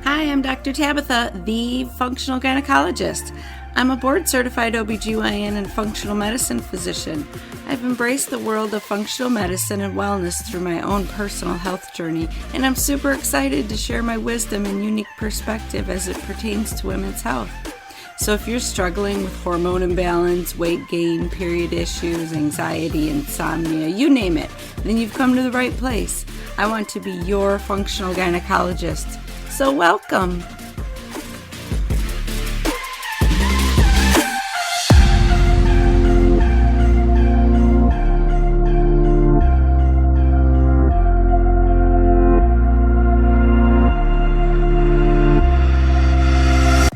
Hi, I'm Dr. Tabitha, the functional gynecologist. I'm a board-certified OBGYN and functional medicine physician. I've embraced the world of functional medicine and wellness through my own personal health journey, and I'm super excited to share my wisdom and unique perspective as it pertains to women's health. So if you're struggling with hormone imbalance, weight gain, period issues, anxiety, insomnia, you name it, then you've come to the right place. I want to be your functional gynecologist. So welcome.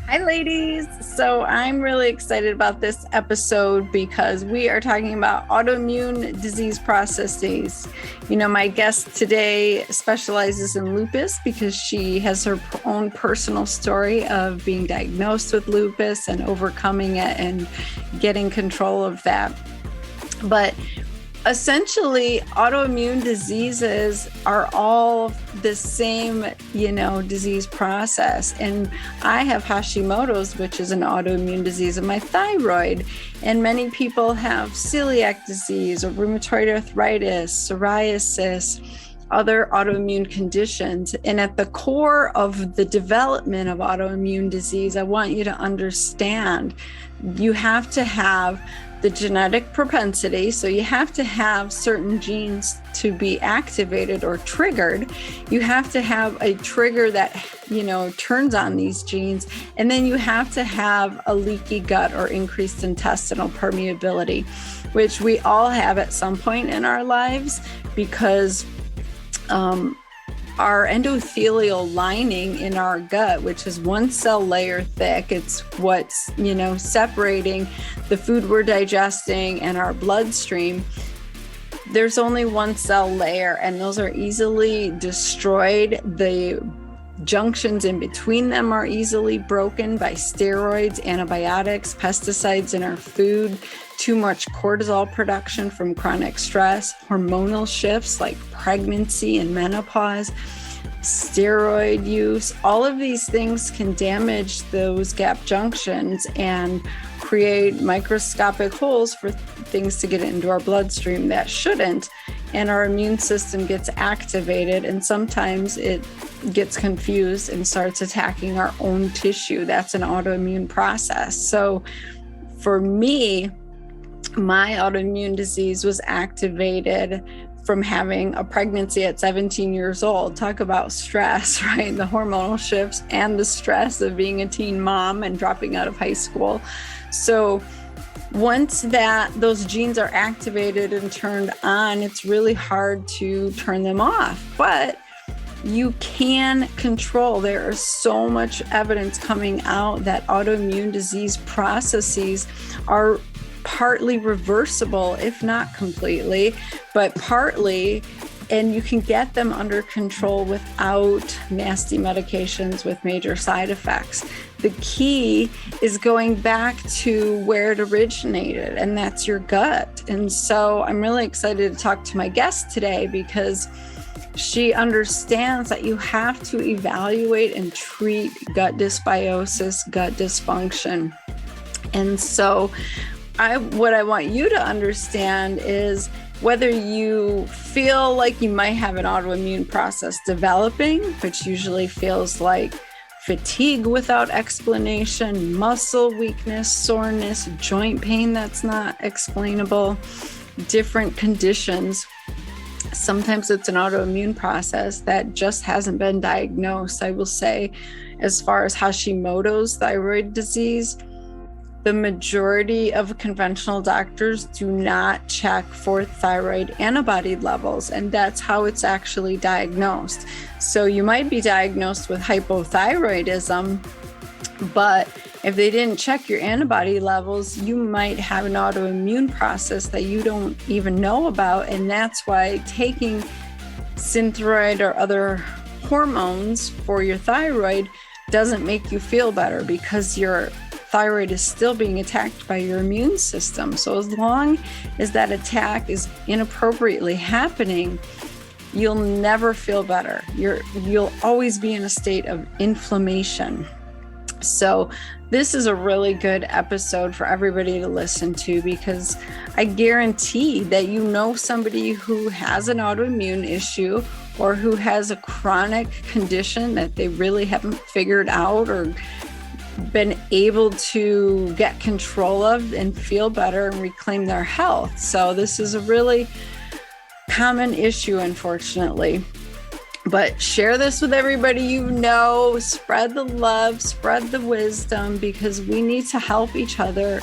Hi ladies. So I'm really excited about this episode because we are talking about autoimmune disease processes. You know, my guest today specializes in lupus because she has her own personal story of being diagnosed with lupus and overcoming it and getting control of that. But essentially, autoimmune diseases are all the same, disease process. And I have Hashimoto's, which is an autoimmune disease of my thyroid. And many people have celiac disease or rheumatoid arthritis, psoriasis, other autoimmune conditions. And at the core of the development of autoimmune disease, I want you to understand you have to have the genetic propensity. So you have to have certain genes to be activated or triggered. You have to have a trigger that, turns on these genes. And then you have to have a leaky gut or increased intestinal permeability, which we all have at some point in our lives because our endothelial lining in our gut, which is one cell layer thick, it's what's, separating the food we're digesting and our bloodstream. There's only one cell layer, and those are easily destroyed. The junctions in between them are easily broken by steroids, antibiotics, pesticides in our food, too much cortisol production from chronic stress, hormonal shifts like pregnancy and menopause, steroid use. All of these things can damage those gap junctions and create microscopic holes for things to get into our bloodstream that shouldn't. And our immune system gets activated, and sometimes it gets confused and starts attacking our own tissue. That's an autoimmune process. So for me, my autoimmune disease was activated from having a pregnancy at 17 years old. Talk about stress, right? The hormonal shifts and the stress of being a teen mom and dropping out of high school. So once those genes are activated and turned on, it's really hard to turn them off. But you can control. There is so much evidence coming out that autoimmune disease processes are partly reversible, if not completely, but partly, and you can get them under control without nasty medications with major side effects. The key is going back to where it originated, and that's your gut. And so I'm really excited to talk to my guest today because she understands that you have to evaluate and treat gut dysbiosis, gut dysfunction. And so what I want you to understand is whether you feel like you might have an autoimmune process developing, which usually feels like fatigue without explanation, muscle weakness, soreness, joint pain that's not explainable, different conditions. Sometimes it's an autoimmune process that just hasn't been diagnosed. I will say, as far as Hashimoto's thyroid disease, the majority of conventional doctors do not check for thyroid antibody levels, and that's how it's actually diagnosed. So you might be diagnosed with hypothyroidism, but if they didn't check your antibody levels, you might have an autoimmune process that you don't even know about, and that's why taking Synthroid or other hormones for your thyroid doesn't make you feel better because your thyroid is still being attacked by your immune system. So as long as that attack is inappropriately happening, you'll never feel better. You'll always be in a state of inflammation. So this is a really good episode for everybody to listen to, because I guarantee that you know somebody who has an autoimmune issue or who has a chronic condition that they really haven't figured out or been able to get control of and feel better and reclaim their health. So this is a really common issue, unfortunately. But share this with everybody you know, spread the love, spread the wisdom, because we need to help each other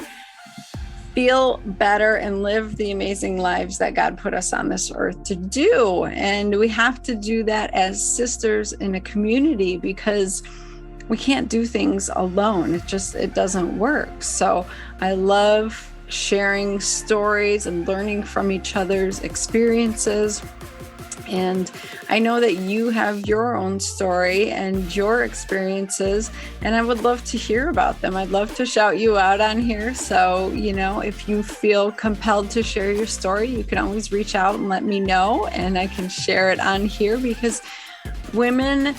feel better and live the amazing lives that God put us on this earth to do. And we have to do that as sisters in a community, because we can't do things alone. It doesn't work. So I love sharing stories and learning from each other's experiences. And I know that you have your own story and your experiences, and I would love to hear about them. I'd love to shout you out on here. So, if you feel compelled to share your story, you can always reach out and let me know, and I can share it on here, because women,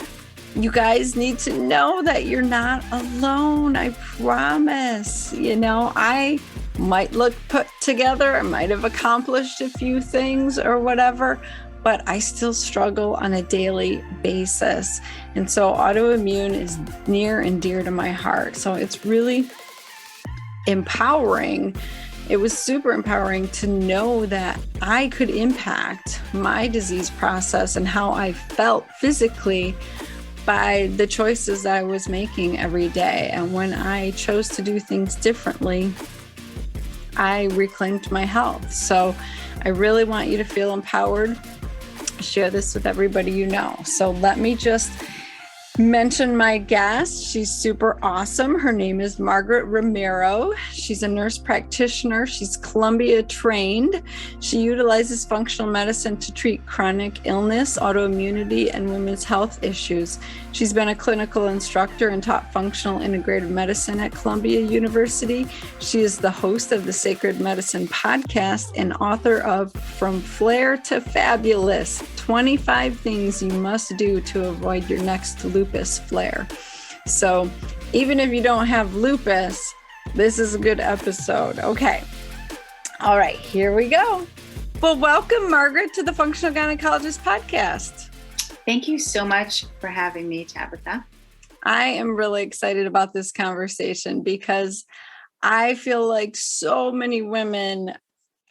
you guys need to know that you're not alone. I promise. I might look put together. I might have accomplished a few things or whatever, but I still struggle on a daily basis. And so autoimmune is near and dear to my heart. So it's really empowering. It was super empowering to know that I could impact my disease process and how I felt physically by the choices that I was making every day. And when I chose to do things differently, I reclaimed my health. So I really want you to feel empowered. Share this with everybody you know. So let me just mention my guest. She's super awesome. Her name is Margaret Romero. She's a nurse practitioner. She's Columbia trained. She utilizes functional medicine to treat chronic illness, autoimmunity, and women's health issues. She's been a clinical instructor and taught functional integrative medicine at Columbia University. She is the host of the Sacred Medicine podcast and author of From Flare to Fabulous, 25 Things You Must Do to Avoid Your Next Lupus Flare. So even if you don't have lupus, this is a good episode. Okay. All right, here we go. Well, welcome, Margaret, to the Functional Gynecologist podcast. Thank you so much for having me, Tabitha. I am really excited about this conversation because I feel like so many women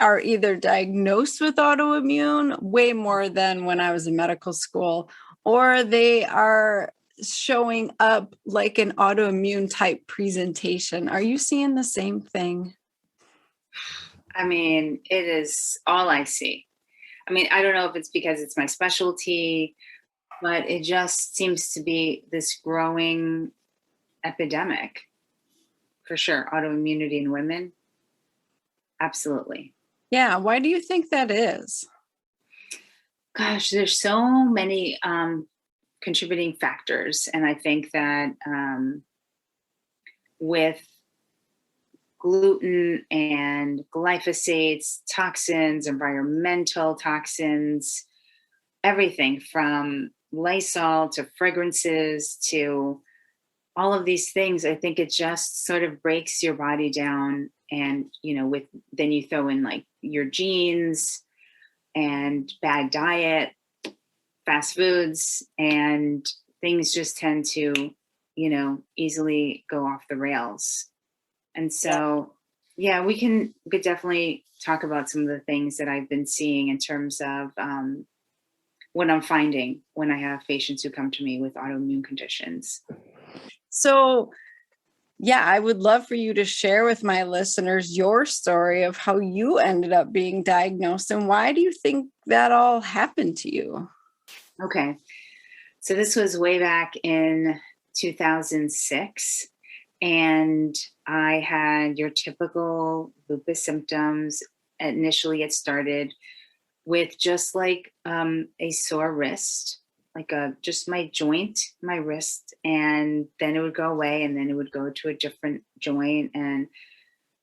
are either diagnosed with autoimmune way more than when I was in medical school, or they are showing up like an autoimmune type presentation. Are you seeing the same thing? I mean, it is all I see. I mean, I don't know if it's because it's my specialty, but it just seems to be this growing epidemic. For sure, autoimmunity in women. Absolutely. Yeah. Why do you think that is? Gosh, there's so many contributing factors. And I think that with gluten and glyphosates, toxins, environmental toxins, everything from Lysol to fragrances to all of these things, I think it just sort of breaks your body down. And, then you throw in like your genes and bad diet, fast foods, and things just tend to, easily go off the rails. And so, we could definitely talk about some of the things that I've been seeing in terms of what I'm finding when I have patients who come to me with autoimmune conditions. So, I would love for you to share with my listeners your story of how you ended up being diagnosed and why do you think that all happened to you? Okay. So this was way back in 2006, and I had your typical lupus symptoms. Initially, it started with just like a sore wrist, like just my joint, my wrist, and then it would go away, and then it would go to a different joint, and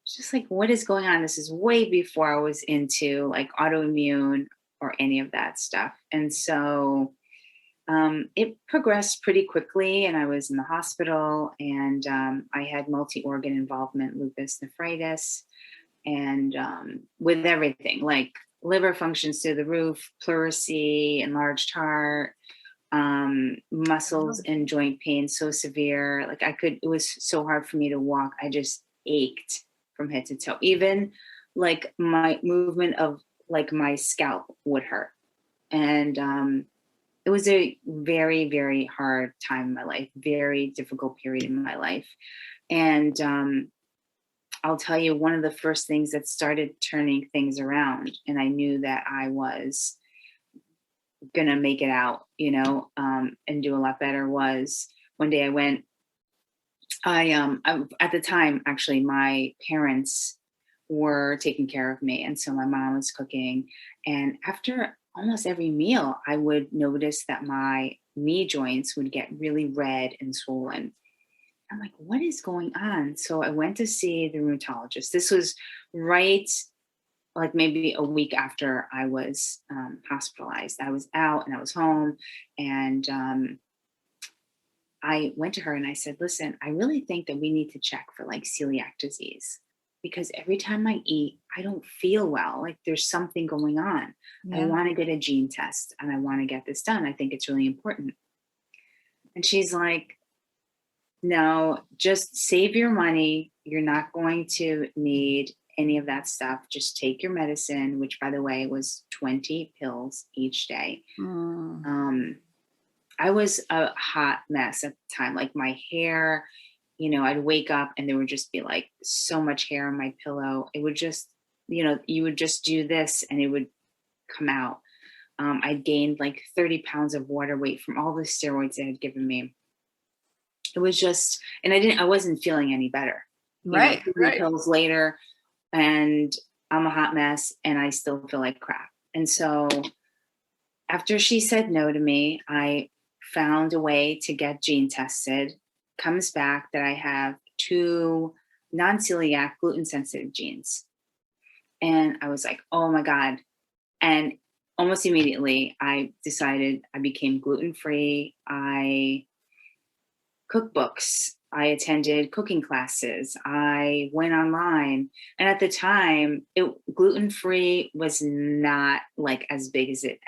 it's just like, what is going on? This is way before I was into like autoimmune or any of that stuff. And so it progressed pretty quickly, and I was in the hospital, and I had multi-organ involvement, lupus nephritis, and with everything like liver functions through the roof, pleurisy, enlarged heart, muscles and joint pain so severe. Like it was so hard for me to walk. I just ached from head to toe. Even like my movement of like my scalp would hurt. And it was a very, very hard time in my life, very difficult period in my life. And I'll tell you, one of the first things that started turning things around, and I knew that I was going to make it out, and do a lot better, was one day I at the time, actually, my parents were taking care of me. And so my mom was cooking. And after almost every meal, I would notice that my knee joints would get really red and swollen. I'm like, what is going on? So I went to see the rheumatologist. This was right, like maybe a week after I was hospitalized. I was out and I was home, and I went to her and I said, listen, I really think that we need to check for like celiac disease, because every time I eat, I don't feel well. Like there's something going on. Yeah. I want to get a gene test and I want to get this done. I think it's really important. And she's like, no, just save your money. You're not going to need any of that stuff. Just take your medicine, which, by the way, was 20 pills each day. I was a hot mess at the time. Like my hair, I'd wake up and there would just be like so much hair on my pillow. It would just, you would just do this and it would come out. I gained like 30 pounds of water weight from all the steroids they had given me. It was just, and I wasn't feeling any better. Right. 3 pills later, and I'm a hot mess and I still feel like crap. And so after she said no to me, I found a way to get gene tested. Comes back that I have 2 non-celiac gluten sensitive genes. And I was like, oh my God. And almost immediately I decided I became gluten-free. I cookbooks. I attended cooking classes. I went online. And at the time, gluten-free was not like as big as it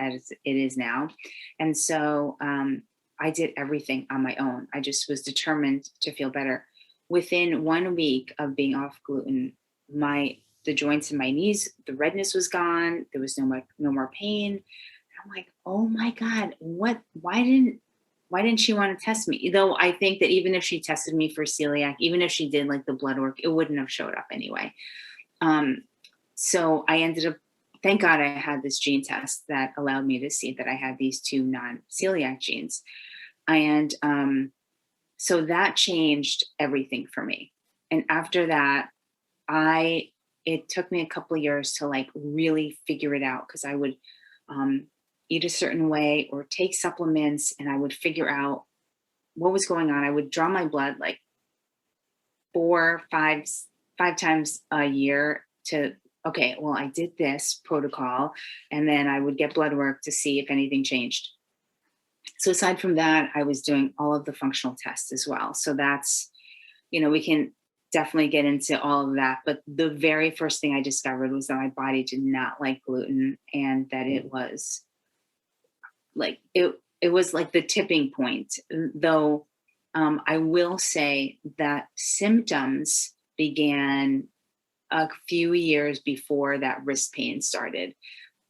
is now. And so I did everything on my own. I just was determined to feel better. Within 1 week of being off gluten, the joints in my knees, the redness was gone. There was no more pain. I'm like, oh my God, why didn't she want to test me? Though I think that even if she tested me for celiac, even if she did like the blood work, it wouldn't have showed up anyway. So I ended up, thank God I had this gene test that allowed me to see that I had these 2 non-celiac genes. And so that changed everything for me. And after that, it took me a couple of years to like really figure it out, because I would eat a certain way or take supplements, and I would figure out what was going on. I would draw my blood like 5 times a year to, okay, well, I did this protocol, and then I would get blood work to see if anything changed. So aside from that, I was doing all of the functional tests as well. So that's, we can definitely get into all of that. But the very first thing I discovered was that my body did not like gluten, and that it was like, it was like the tipping point. Though I will say that symptoms began a few years before that wrist pain started.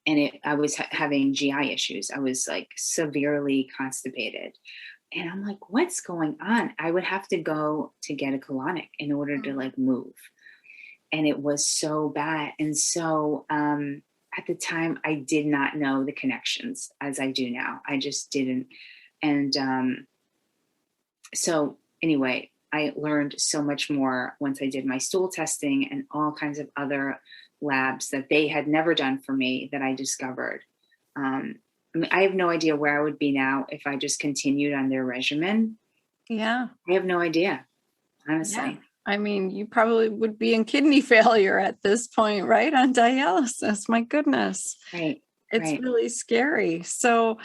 And I was having GI issues. I was like severely constipated. And I'm like, what's going on? I would have to go to get a colonic in order to like move. And it was so bad. And so at the time, I did not know the connections as I do now. I just didn't. And so anyway, I learned so much more once I did my stool testing and all kinds of other labs that they had never done for me that I discovered. I mean, I have no idea where I would be now if I just continued on their regimen. Yeah. I have no idea, honestly. Yeah. I mean, you probably would be in kidney failure at this point, right? On dialysis. My goodness. Right. It's really scary. So,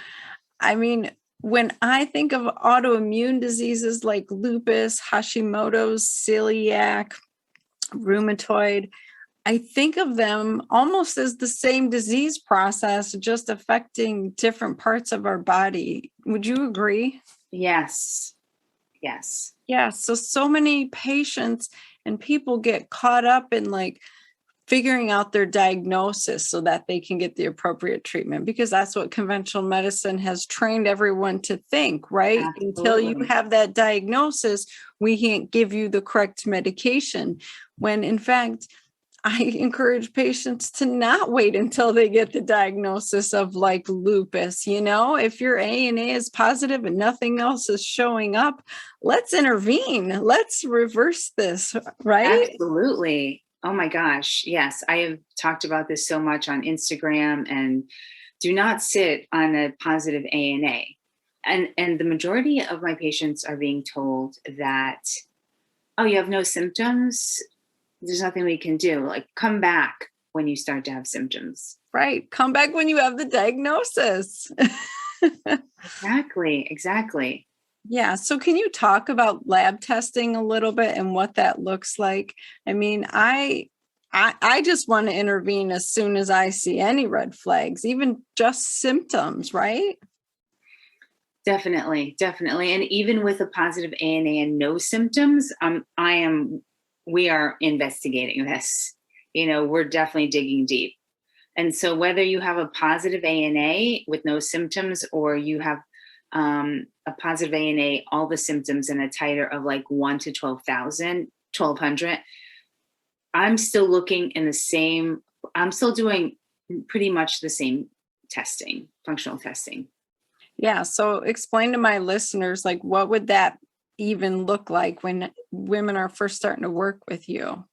I mean, when I think of autoimmune diseases like lupus, Hashimoto's, celiac, rheumatoid, I think of them almost as the same disease process, just affecting different parts of our body. Would you agree? Yes. Yes. Yeah. So many patients and people get caught up in like figuring out their diagnosis so that they can get the appropriate treatment, because that's what conventional medicine has trained everyone to think, right? Absolutely. Until you have that diagnosis, we can't give you the correct medication. When in fact, I encourage patients to not wait until they get the diagnosis of like lupus. If your ANA is positive and nothing else is showing up, let's intervene. Let's reverse this, right? Absolutely. Oh my gosh. Yes. I have talked about this so much on Instagram, and do not sit on a positive ANA. And the majority of my patients are being told that, oh, you have no symptoms. There's nothing we can do. Like, come back when you start to have symptoms. Right. Come back when you have the diagnosis. Exactly. Yeah. So can you talk about lab testing a little bit and what that looks like? I mean, I just want to intervene as soon as I see any red flags, even just symptoms, right? Definitely. And even with a positive ANA and no symptoms, we are investigating this. We're definitely digging deep. And so whether you have a positive ANA with no symptoms, or you have a positive ANA, all the symptoms, and a titer of like 1 to 1,200, I'm still looking I'm still doing pretty much the same testing, functional testing. Yeah. So explain to my listeners, like, what would that even look like when women are first starting to work with you?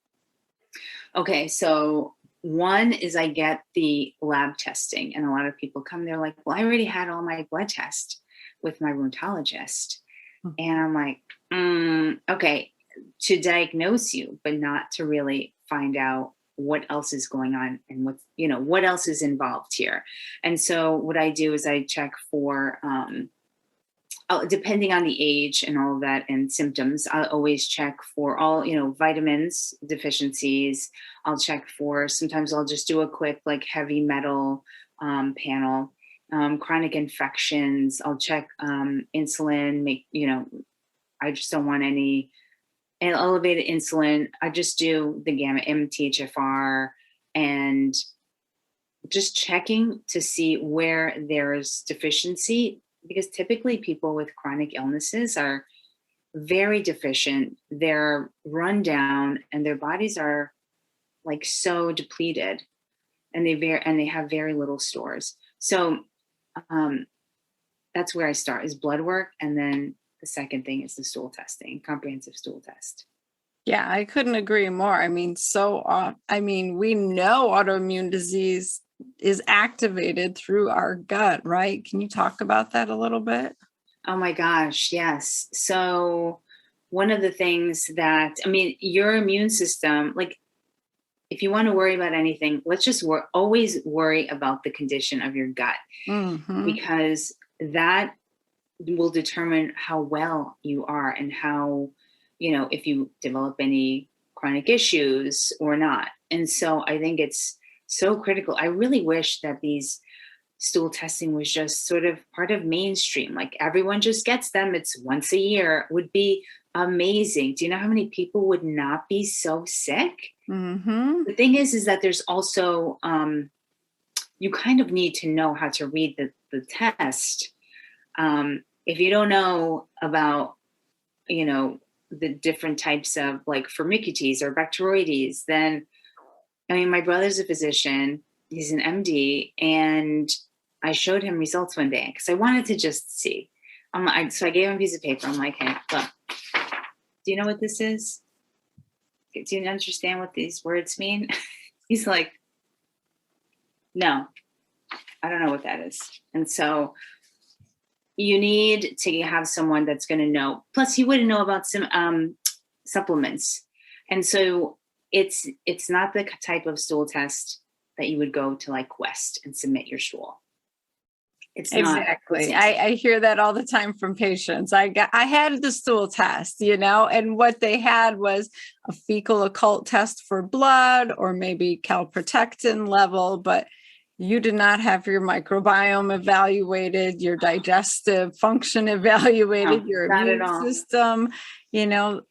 Okay. So one is I get the lab testing, and a lot of people come, they're like, well, I already had all my blood tests with my rheumatologist. And I'm like, okay, to diagnose you, but not to really find out what else is going on and what else is involved here. And so what I do is I check for, depending on the age and all of that and symptoms, I'll always check for all, vitamins deficiencies. I'll check for, sometimes I'll just do a quick like heavy metal panel, chronic infections. I'll check insulin, I just don't want any elevated insulin. I just do the gamma MTHFR, and just checking to see where there's deficiency, because typically people with chronic illnesses are very deficient. They're run down and their bodies are like so depleted, and they have very little stores. So that's where I start, is blood work. And then the second thing is the stool testing, comprehensive stool test. Yeah, I couldn't agree more. I mean, we know autoimmune disease is activated through our gut, right? Can you talk about that a little bit? Oh my gosh, yes. So one of the things that, your immune system, like, if you want to worry about anything, let's just always worry about the condition of your gut, because that will determine how well you are and how, if you develop any chronic issues or not. And so I think it's so critical. I really wish that these stool testing was just sort of part of mainstream. Like, everyone just gets them. It's once a year. It would be amazing. Do you know how many people would not be so sick? The thing is that there's also, you kind of need to know how to read the test. If you don't know about, the different types of like Firmicutes or Bacteroides, then, my brother's a physician, he's an MD, and I showed him results one day because I wanted to just see. So I gave him a piece of paper. I'm like, hey, look, do you know what this is? Do you understand what these words mean? He's like, no, I don't know what that is. And so you need to have someone that's going to know. Plus, he wouldn't know about some supplements. And so it's not the type of stool test that you would go to like Quest and submit your stool. It's not Exactly. I hear that all the time from patients. I had the stool test, and what they had was a fecal occult test for blood or maybe calprotectin level, but you did not have your microbiome evaluated, your digestive function evaluated, no, your not at immune all. system.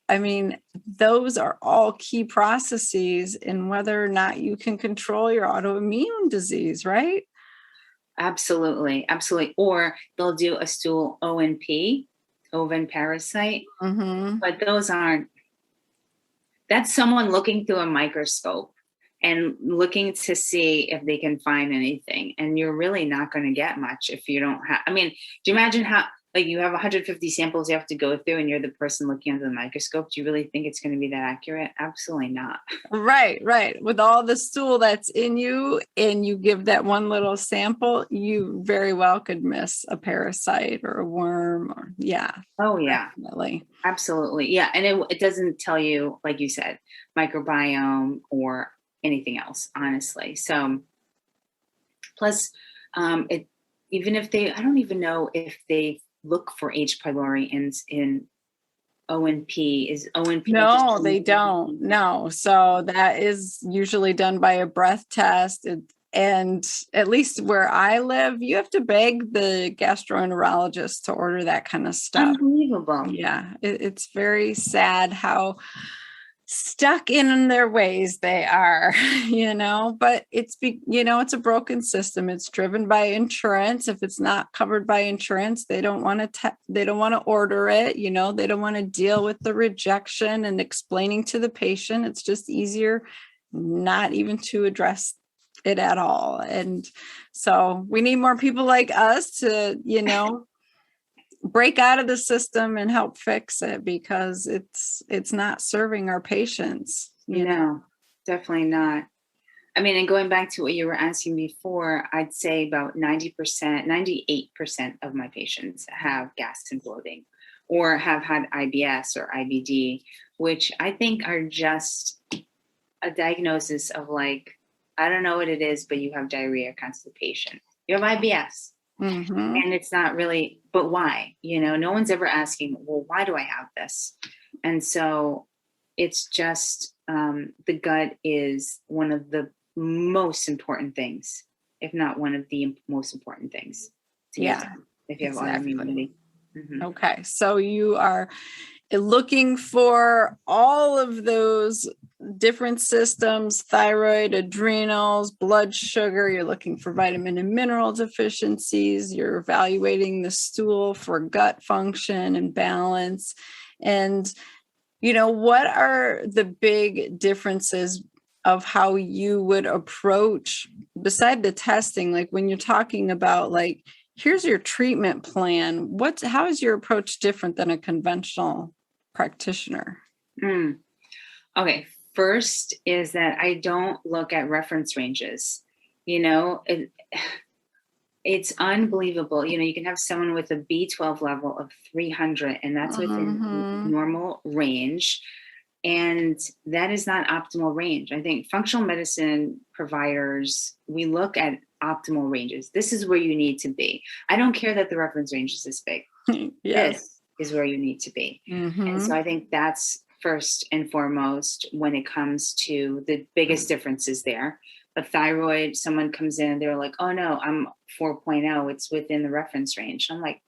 I mean, those are all key processes in whether or not you can control your autoimmune disease, right? Absolutely. Absolutely. Or they'll do a stool ONP, ovin parasite, Mm-hmm. but that's someone looking through a microscope and looking to see if they can find anything. And you're really not going to get much if you don't have, do you imagine how, like, you have 150 samples you have to go through and you're the person looking under the microscope? Do you really think it's going to be that accurate? Absolutely not. Right. With all the stool that's in you and you give that one little sample, you very well could miss a parasite or a worm or Oh yeah, definitely. absolutely. Yeah. And it doesn't tell you, like you said, microbiome or anything else, honestly. So plus, it even if they, I don't even know if they look for H. pylori in ONP. Is ONP No, they don't. No. So that is usually done by a breath test. And at least where I live, you have to beg the gastroenterologist to order that kind of stuff. unbelievable? Yeah, it's very sad how stuck in their ways they are, but it's a broken system. It's driven by insurance. If it's not covered by insurance, they don't want to order it. They don't want to deal with the rejection and explaining to the patient. It's just easier not even to address it at all. And so we need more people like us to, break out of the system and help fix it, because it's not serving our patients. No, definitely not. And going back to what you were asking before, I'd say about 90%, 98% of my patients have gas and bloating or have had IBS or IBD, which I think are just a diagnosis of like, I don't know what it is, but you have diarrhea, constipation. You have IBS. Mm-hmm. And it's not really, but why? No one's ever asking, well, why do I have this? And so it's just the gut is one of the most important things, if not one of the most important things to get done if you have autoimmunity. Mm-hmm. Okay. So you are looking for all of those different systems: thyroid, adrenals, blood sugar. You're looking for vitamin and mineral deficiencies. You're evaluating the stool for gut function and balance. And, what are the big differences of how you would approach, beside the testing, like when you're talking about like, here's your treatment plan, how is your approach different than a conventional practitioner? Okay. First is that I don't look at reference ranges. It's unbelievable. You can have someone with a B12 level of 300, and that's within normal range. And that is not optimal range. I think functional medicine providers, we look at optimal ranges. This is where you need to be. I don't care that the reference range is this big. Yes. This is where you need to be. Mm-hmm. And so I think that's first and foremost when it comes to the biggest differences there. A thyroid, someone comes in and they're like, oh no, I'm 4.0. It's within the reference range. I'm like,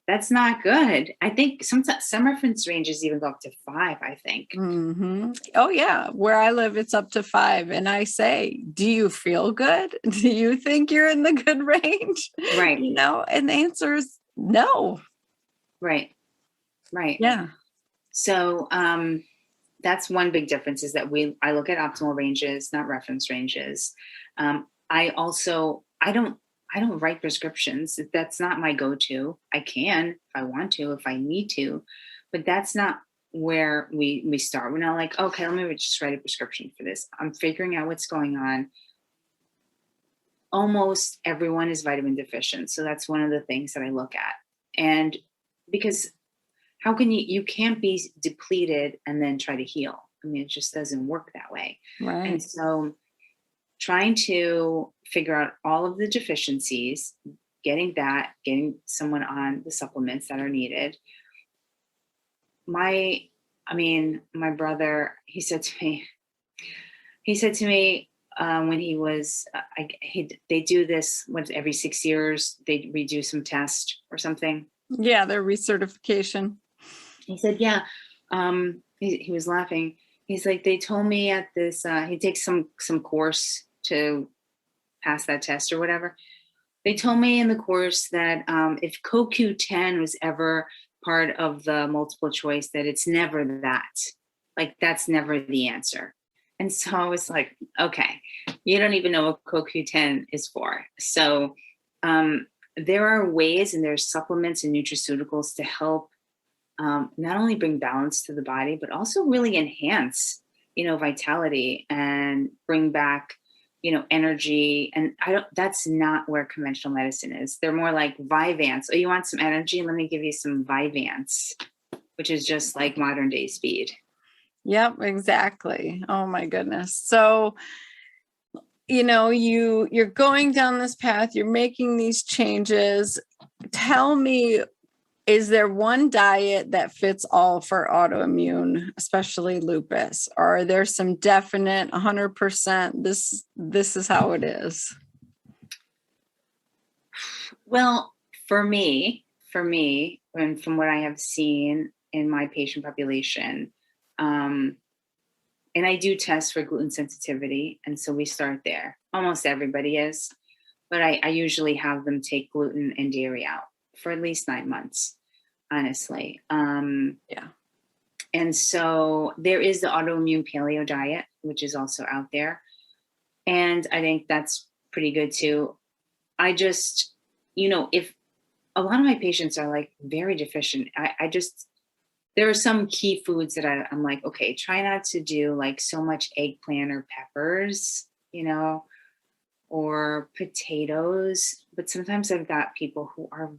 that's not good. I think some reference ranges even go up to 5, I think. Mm-hmm. Oh yeah. Where I live, it's up to 5. And I say, do you feel good? Do you think you're in the good range? Right. And the answer is no. Right. Yeah. So that's one big difference, is that I look at optimal ranges, not reference ranges. I don't write prescriptions. That's not my go-to. I can if I want to, if I need to, but that's not where we start. We're not like, okay, let me just write a prescription for this. I'm figuring out what's going on. Almost everyone is vitamin deficient. So that's one of the things that I look at. And because how can you can't be depleted and then try to heal. It just doesn't work that way. Right. And so trying to figure out all of the deficiencies, getting someone on the supplements that are needed. My brother, he said to me when he was, they do this once every 6 years, they redo some test or something. Yeah, their recertification. He said, yeah. He was laughing. He's like, they told me at this, he takes some course to pass that test or whatever. They told me in the course that if CoQ10 was ever part of the multiple choice, that it's never that. Like, that's never the answer. And so I was like, okay, you don't even know what CoQ10 is for. So there are ways, and there's supplements and nutraceuticals to help not only bring balance to the body, but also really enhance, vitality and bring back, energy. And that's not where conventional medicine is. They're more like Vyvanse. Oh, you want some energy? Let me give you some Vyvanse, which is just like modern day speed. Yep, exactly. Oh my goodness. So, you're going down this path, you're making these changes. Tell me, is there one diet that fits all for autoimmune, especially lupus? Or are there some definite 100%, this is how it is? Well, for me, and from what I have seen in my patient population, and I do test for gluten sensitivity. And so we start there. Almost everybody is, but I usually have them take gluten and dairy out for at least 9 months, honestly. Yeah. And so there is the autoimmune paleo diet, which is also out there. And I think that's pretty good too. I just, if a lot of my patients are like very deficient, there are some key foods that I'm like, okay, try not to do like so much eggplant or peppers, or potatoes. But sometimes I've got people who are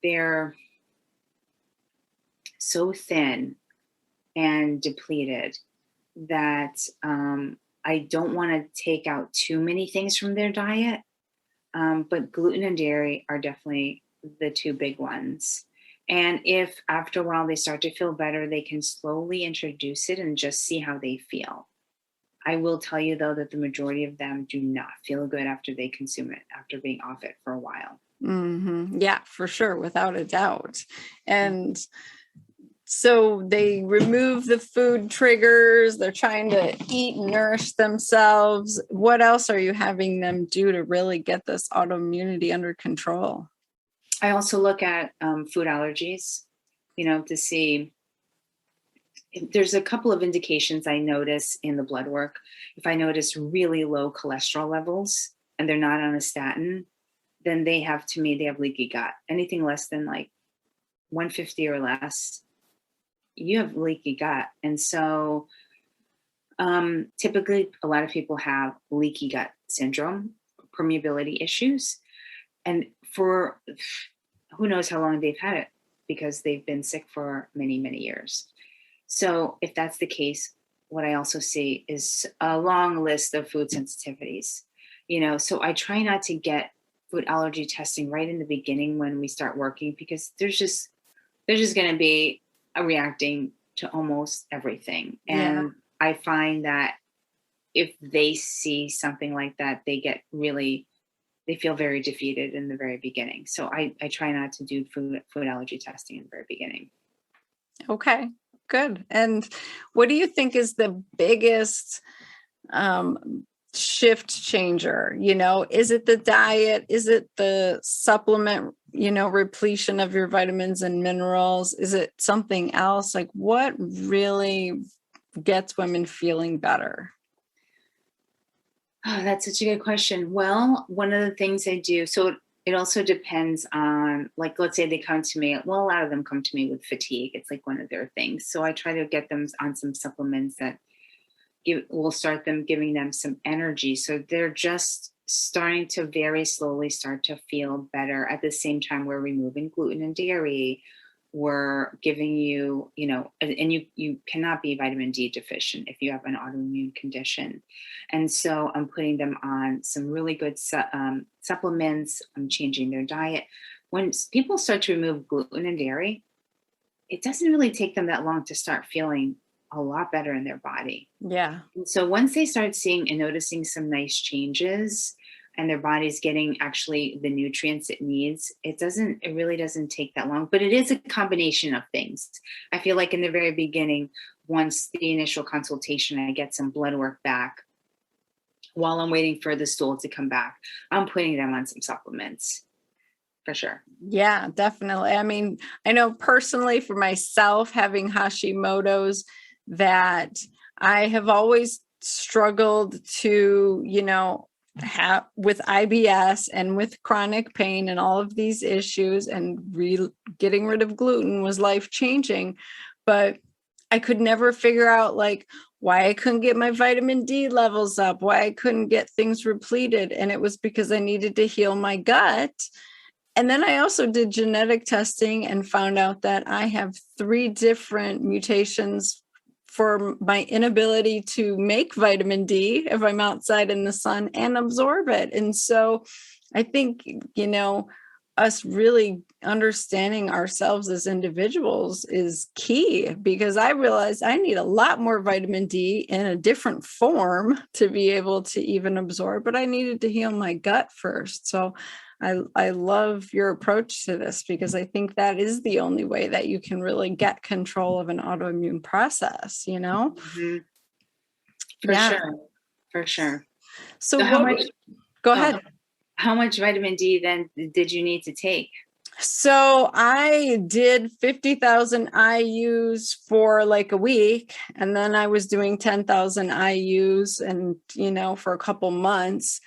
they're so thin and depleted that I don't want to take out too many things from their diet. But gluten and dairy are definitely the two big ones. And if after a while they start to feel better, they can slowly introduce it and just see how they feel. I will tell you, though, that the majority of them do not feel good after they consume it, after being off it for a while. Mm-hmm. Yeah, for sure, without a doubt. And so they remove the food triggers. They're trying to eat and nourish themselves. What else are you having them do to really get this autoimmunity under control? I also look at food allergies, to see. There's a couple of indications I notice in the blood work. If I notice really low cholesterol levels and they're not on a statin, then they have leaky gut. Anything less than like 150 or less, you have leaky gut. And so typically a lot of people have leaky gut syndrome, permeability issues. And for who knows how long they've had it, because they've been sick for many, many years. So if that's the case, what I also see is a long list of food sensitivities, so I try not to get food allergy testing right in the beginning when we start working, because they're just going to be reacting to almost everything. And I find that if they see something like that, they feel very defeated in the very beginning. So I try not to do food allergy testing in the very beginning. Okay, good. And what do you think is the biggest shift changer? Is it the diet? Is it the supplement, repletion of your vitamins and minerals? Is it something else? Like, what really gets women feeling better? Oh, that's such a good question. Well, one of the things I do, so it also depends on, like, let's say they come to me, well, a lot of them come to me with fatigue. It's like one of their things. So I try to get them on some supplements that will start them giving them some energy. So they're just starting to very slowly start to feel better. At the same time, we're removing gluten and dairy. we're giving you, and you cannot be vitamin D deficient if you have an autoimmune condition. And so I'm putting them on some really good supplements. I'm changing their diet. When people start to remove gluten and dairy, it doesn't really take them that long to start feeling a lot better in their body. Yeah. And so once they start seeing and noticing some nice changes, and their body's getting actually the nutrients it needs, it really doesn't take that long. But it is a combination of things. I feel like in the very beginning, once the initial consultation, I get some blood work back. While I'm waiting for the stool to come back, I'm putting them on some supplements for sure. Yeah, definitely. I mean, I know personally for myself, having Hashimoto's, that I have always struggled to, have with IBS and with chronic pain and all of these issues, and getting rid of gluten was life-changing. But I could never figure out why I couldn't get my vitamin D levels up, why I couldn't get things repleted. And it was because I needed to heal my gut. And then I also did genetic testing and found out that I have 3 different mutations for my inability to make vitamin D if I'm outside in the sun and absorb it. And so I think, us really understanding ourselves as individuals is key, because I realized I need a lot more vitamin D in a different form to be able to even absorb, but I needed to heal my gut first. So I love your approach to this, because I think that is the only way that you can really get control of an autoimmune process, Mm-hmm. For sure. So how much? Go ahead. How much vitamin D then did you need to take? So I did 50,000 IUs for a week, and then I was doing 10,000 IUs and, for a couple months.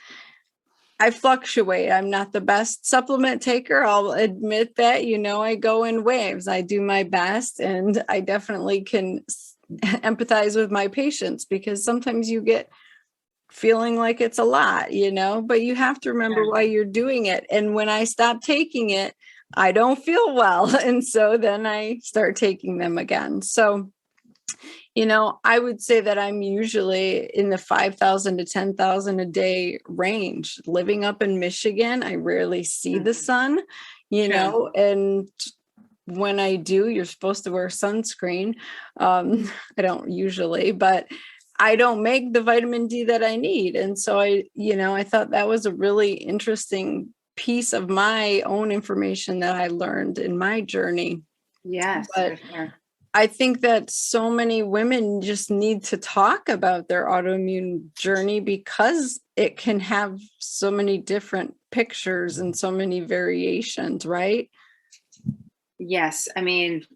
I fluctuate. I'm not the best supplement taker. I'll admit that, I go in waves. I do my best, and I definitely can empathize with my patients, because sometimes you get feeling like it's a lot, but you have to remember why you're doing it. And when I stop taking it, I don't feel well. And so then I start taking them again. So, I would say that I'm usually in the 5,000 to 10,000 a day range. Living up in Michigan, I rarely see the sun, and when I do, you're supposed to wear sunscreen. I don't usually, but I don't make the vitamin D that I need. And so I thought that was a really interesting piece of my own information that I learned in my journey. Yes, but for sure. I think that so many women just need to talk about their autoimmune journey, because it can have so many different pictures and so many variations, right? Yes. I mean,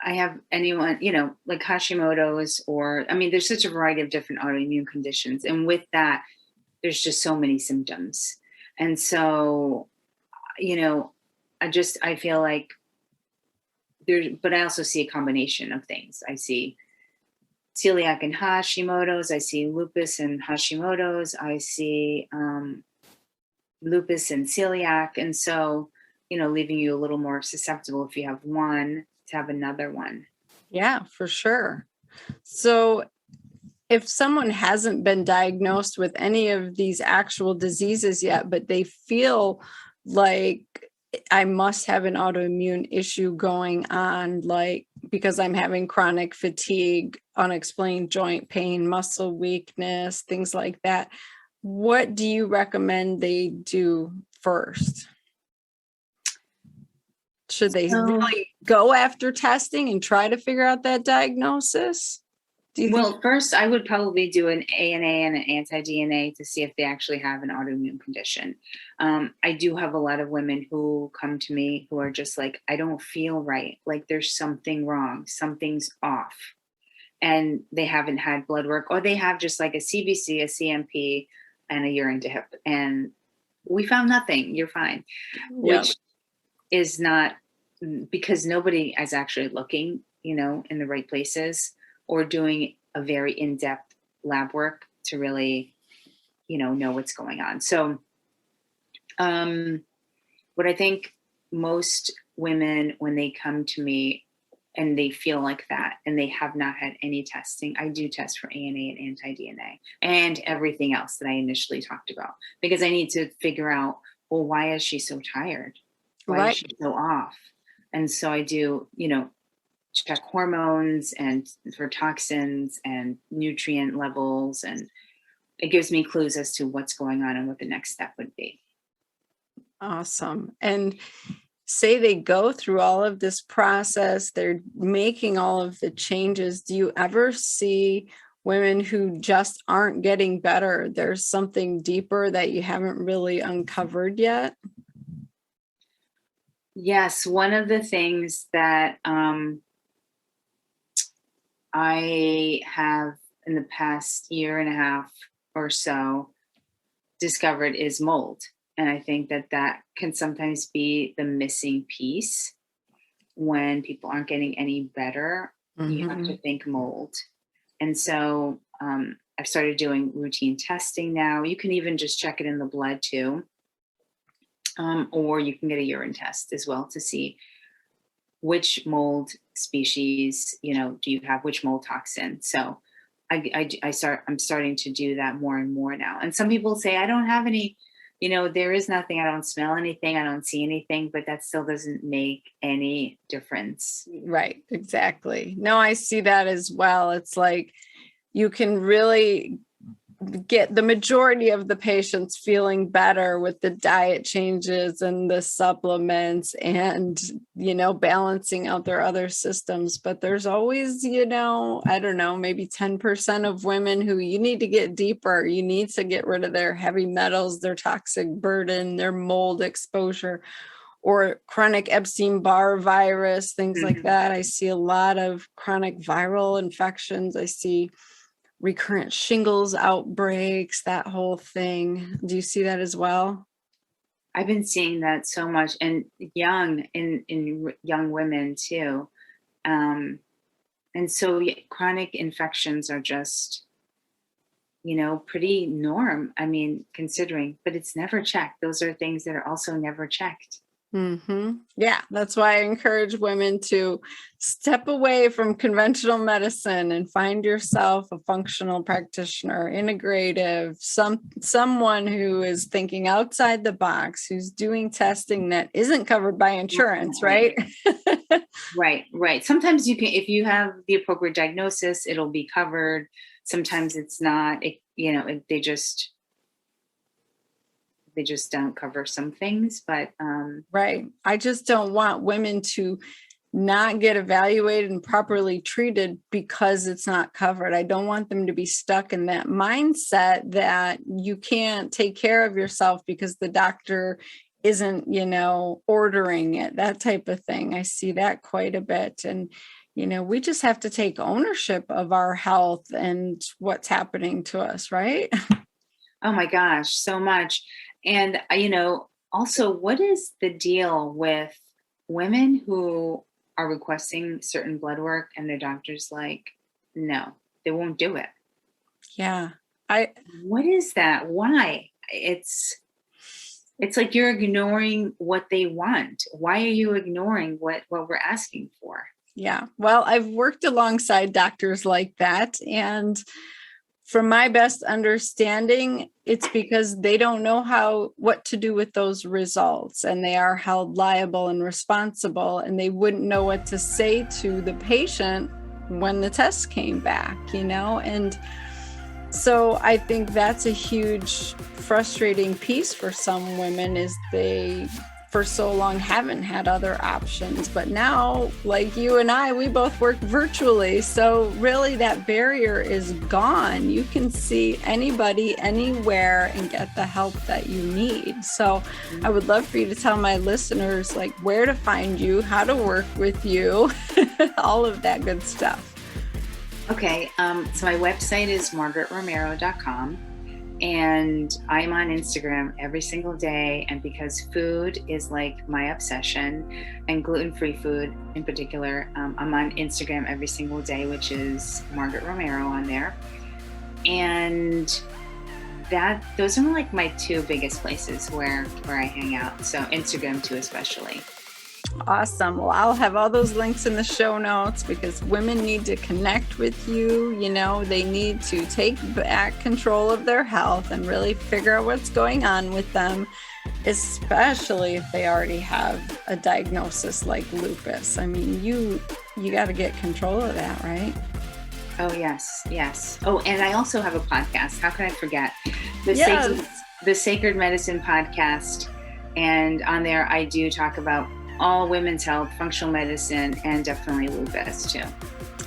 I have anyone, like Hashimoto's, there's such a variety of different autoimmune conditions. And with that, there's just so many symptoms. And so, I feel like but I also see a combination of things. I see celiac and Hashimoto's. I see lupus and Hashimoto's. I see lupus and celiac. And so, leaving you a little more susceptible if you have one to have another one. Yeah, for sure. So if someone hasn't been diagnosed with any of these actual diseases yet, but they feel like I must have an autoimmune issue going on, because I'm having chronic fatigue, unexplained joint pain, muscle weakness, things like that, what do you recommend they do first? Should they really go after testing and try to figure out that diagnosis? Well, first, I would probably do an ANA and an anti-DNA to see if they actually have an autoimmune condition. I do have a lot of women who come to me who are just like, I don't feel right. Like there's something wrong. Something's off. And they haven't had blood work, or they have just like a CBC, a CMP, and a urine dip. And we found nothing. You're fine. Yep. Which is not, because nobody is actually looking, in the right places, or doing a very in-depth lab work to really, know what's going on. So what I think most women, when they come to me and they feel like that and they have not had any testing, I do test for ANA and anti-DNA and everything else that I initially talked about, because I need to figure out, well, why is she so tired? Why is she so off? And so I do, check hormones and for toxins and nutrient levels, and it gives me clues as to what's going on and what the next step would be. Awesome. And say they go through all of this process, they're making all of the changes. Do you ever see women who just aren't getting better? There's something deeper that you haven't really uncovered yet? Yes. One of the things that I have in the past year and a half or so discovered is mold. And I think that can sometimes be the missing piece when people aren't getting any better. Mm-hmm. You have to think mold. And so I've started doing routine testing now. You can even just check it in the blood too. Or you can get a urine test as well to see which mold species, do you have, which mold toxin. So I'm starting to do that more and more now. And some people say, I don't have any, there is nothing, I don't smell anything, I don't see anything, but that still doesn't make any difference. Right, exactly. No, I see that as well. It's like you can really get the majority of the patients feeling better with the diet changes and the supplements and, balancing out their other systems. But there's always, I don't know, maybe 10% of women who you need to get deeper. You need to get rid of their heavy metals, their toxic burden, their mold exposure, or chronic Epstein-Barr virus, things like that. I see a lot of chronic viral infections. I see recurrent shingles outbreaks, that whole thing. Do you see that as well? I've been seeing that so much, and in young women too. And so chronic infections are just, pretty norm. I mean, considering, but it's never checked. Those are things that are also never checked. Mm-hmm. Yeah, that's why I encourage women to step away from conventional medicine and find yourself a functional practitioner, integrative, someone who is thinking outside the box, who's doing testing that isn't covered by insurance, right? Right. Sometimes you can, if you have the appropriate diagnosis, it'll be covered. Sometimes it's not. They just don't cover some things, but right. I just don't want women to not get evaluated and properly treated because it's not covered. I don't want them to be stuck in that mindset that you can't take care of yourself because the doctor isn't, ordering it, that type of thing. I see that quite a bit. And, we just have to take ownership of our health and what's happening to us, right? Oh my gosh, so much. And, also, what is the deal with women who are requesting certain blood work and their doctor's like, no, they won't do it? Yeah. What is that? Why? It's like you're ignoring what they want. Why are you ignoring what we're asking for? Yeah. Well, I've worked alongside doctors like that. And from my best understanding, it's because they don't know what to do with those results, and they are held liable and responsible, and they wouldn't know what to say to the patient when the test came back, and so I think that's a huge frustrating piece for some women, is they for so long haven't had other options. But now, like you and I, we both work virtually. So really that barrier is gone. You can see anybody anywhere and get the help that you need. So I would love for you to tell my listeners where to find you, how to work with you, all of that good stuff. Okay. So my website is margaretromero.com. And I'm on Instagram every single day. And because food is like my obsession, and gluten-free food in particular, I'm on Instagram every single day, which is Margaret Romero on there. And those are my two biggest places where I hang out. So Instagram too, especially. Awesome. Well, I'll have all those links in the show notes because women need to connect with you. You know, they need to take back control of their health and really figure out what's going on with them, especially if they already have a diagnosis like lupus. I mean, you got to get control of that, right? Oh, yes. Oh, and I also have a podcast. How can I forget? Yes. The Sacred Medicine podcast. And on there, I do talk about all women's health, functional medicine, and definitely lupus too.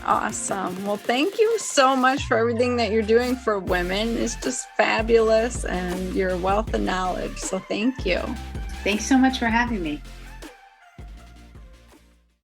Awesome. Well, thank you so much for everything that you're doing for women. It's just fabulous, and your wealth of knowledge. So thank you. Thanks so much for having me.